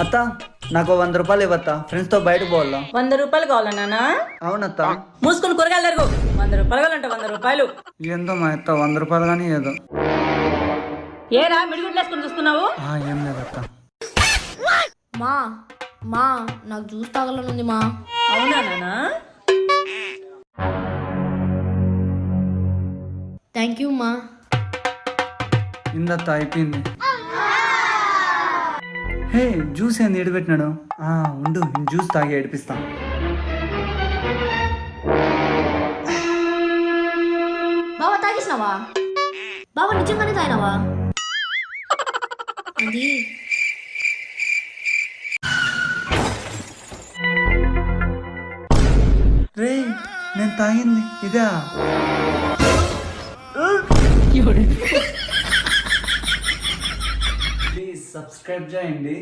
అత్త నాకు 100 రూపాయలు ఇవ్వత్తా, ఫ్రెండ్స్ తో బయటకు పోవాలా. 100 రూపాయలు కావాలా నాన్న? అవునత్త. మూసుకొని కూరగాయలు తరుగు. 100 రూపాయలు కావాలంట. 100 రూపాయలు. ఏందో మా అత్త 100 రూపాయలు కానీ ఏదో. ఏరా మిడిగుడ్లు వేసుకొని చూస్తున్నావు? ఏం లేదత్త. మా మా నాకు జ్యూస్ తాగాలనుంది మా. అవునా నాన్న? థ్యాంక్ యూ మా. ఇందత్త అయిపోయింది. హే జ్యూస్ ఏంది ఏడిపెట్టినాడు? ఉండు జ్యూస్ తాగి ఏడిపిస్తా. బావా తాగేసినావా? బావా నిజంగానే తాగినావా? అది రే నేను తాగింది ఇదా? ప్లీజ్ సబ్స్క్రైబ్ చేయండి.